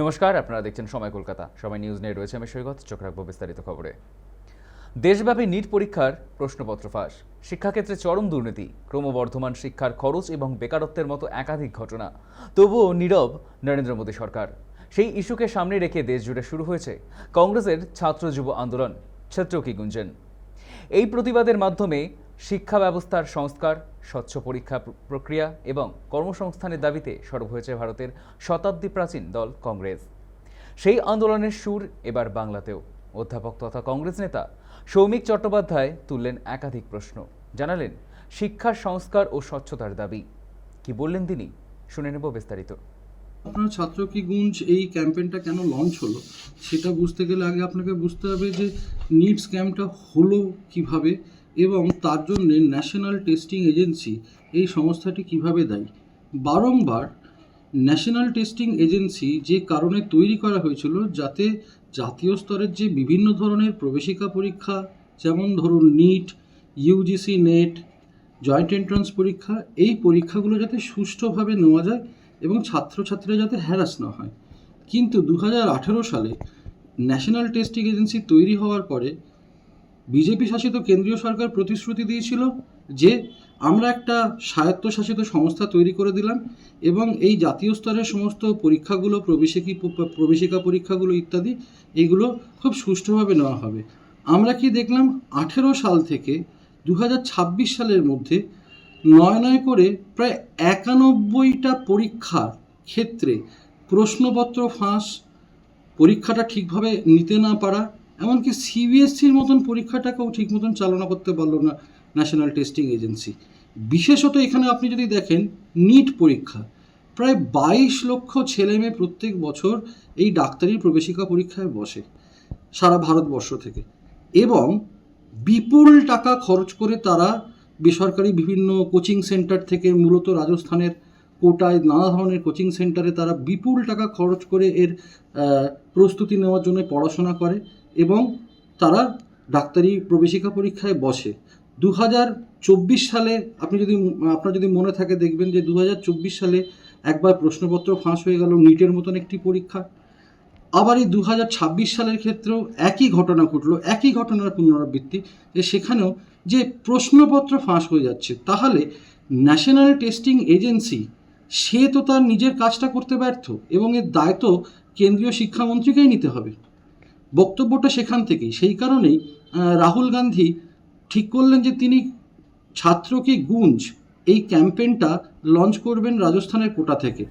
নমস্কার, আপনারা দেখছেন সময় কলকাতা। সময় নিউজ নিয়ে রয়েছে আমি সৈকত। চোখ রাখবো বিস্তারিত খবরে। দেশব্যাপী নিট পরীক্ষার প্রশ্নপত্র ফাঁস, শিক্ষাক্ষেত্রে চরম দুর্নীতি, ক্রমবর্ধমান শিক্ষার খরচ এবং বেকারত্বের মতো একাধিক ঘটনা। তবুও নীরব নরেন্দ্র মোদী সরকার। সেই ইস্যুকে সামনে রেখে দেশ জুড়ে শুরু হয়েছে কংগ্রেসের ছাত্র যুব আন্দোলন, ছাত্র কি গুঞ্জন। এই প্রতিবাদের মাধ্যমে শিক্ষা ব্যবস্থার সংস্কার, স্বচ্ছ পরীক্ষা প্রক্রিয়া এবং কর্মসংস্থানের দাবিতে সরব হয়েছে ভারতের শতাব্দী প্রাচীন দল কংগ্রেস। সেই আন্দোলনের সুর এবার বাংলাতেও। অধ্যাপক তথা কংগ্রেস নেতা সৌমিক চট্টোপাধ্যায় তুললেন একাধিক প্রশ্ন, জানালেন শিক্ষার সংস্কার ও স্বচ্ছতার দাবি। কি বললেন তিনি, শুনে নেব বিস্তারিত। আপনার ছাত্র কি গুঞ্জ এই ক্যাম্পেইনটা কেন লঞ্চ হলো সেটা বুঝতে গেলে আগে আপনাকে বুঝতে হবে যে নিট স্ক্যামটা হলো কিভাবে এবং তার জন্য ন্যাশনাল টেস্টিং এজেন্সি এই সংস্থাটি কিভাবে দায়ী। বারংবার ন্যাশনাল টেস্টিং এজেন্সি যে কারণে তৈরি করা হয়েছিল যাতে জাতীয় স্তরের যে বিভিন্ন ধরনের প্রবেশিকা পরীক্ষা, যেমন ধরুন NEET, UGC NET, joint entrance পরীক্ষা, এই পরীক্ষাগুলো যাতে সুষ্ঠুভাবে নেওয়া যায় এবং ছাত্রছাত্রীরা যাতে হ্যারাস না হয়। কিন্তু 2018 সালে ন্যাশনাল টেস্টিং এজেন্সি তৈরি হওয়ার পরে বিজেপি শাসিত কেন্দ্রীয় সরকার প্রতিশ্রুতি দিয়েছিল যে আমরা একটা স্বায়ত্তশাসিত সংস্থা তৈরি করে দিলাম এবং এই জাতীয় স্তরের সমস্ত পরীক্ষাগুলো, প্রবেশিকা পরীক্ষাগুলো ইত্যাদি, এইগুলো খুব সুষ্ঠুভাবে নেওয়া হবে। আমরা কি দেখলাম, 18 সাল থেকে 2026 সালের মধ্যে নয় করে প্রায় 91টা পরীক্ষার ক্ষেত্রে প্রশ্নপত্র ফাঁস, পরীক্ষাটা ঠিকভাবে নিতে না পারা, এমনকি সিবিএসসির মতন পরীক্ষাটাকেও ঠিক মতন চালনা করতে পারলো না ন্যাশনাল টেস্টিং এজেন্সি। বিশেষত এখানে আপনি যদি দেখেন নিট পরীক্ষা, প্রায় 22 লক্ষ ছেলেমেয়ে প্রত্যেক বছর এই ডাক্তারি প্রবেশিকা পরীক্ষায় বসে সারা ভারতবর্ষ থেকে, এবং বিপুল টাকা খরচ করে তারা বেসরকারি বিভিন্ন কোচিং সেন্টার থেকে, মূলত রাজস্থানের কোটায় নানা ধরনের কোচিং সেন্টারে তারা বিপুল টাকা খরচ করে এর প্রস্তুতি নেওয়ার জন্য পড়াশোনা করে এবং তারা ডাক্তারি প্রবেশিকা পরীক্ষায় বসে। 2024 সালে আপনার যদি মনে থাকে দেখবেন যে 2024 সালে একবার প্রশ্নপত্র ফাঁস হয়ে গেল নিটের মতন একটি পরীক্ষা। আবার এই 2026 সালের ক্ষেত্রেও একই ঘটনা ঘটলো, একই ঘটনার পুনরাবৃত্তি, যে সেখানেও যে প্রশ্নপত্র ফাঁস হয়ে যাচ্ছে। তাহলে ন্যাশনাল টেস্টিং এজেন্সি সে তো তার নিজের কাজটা করতে ব্যর্থ এবং এর দায় তো কেন্দ্রীয় শিক্ষামন্ত্রীকেই নিতে হবে। বক্তব্যটা সেখান থেকেই। সেই কারণেই রাহুল গান্ধী ঠিক করলেন যে তিনি ছাত্র কি গুঞ্জ এই ক্যাম্পেইনটা লঞ্চ করবেন রাজস্থানের কোটা থেকে।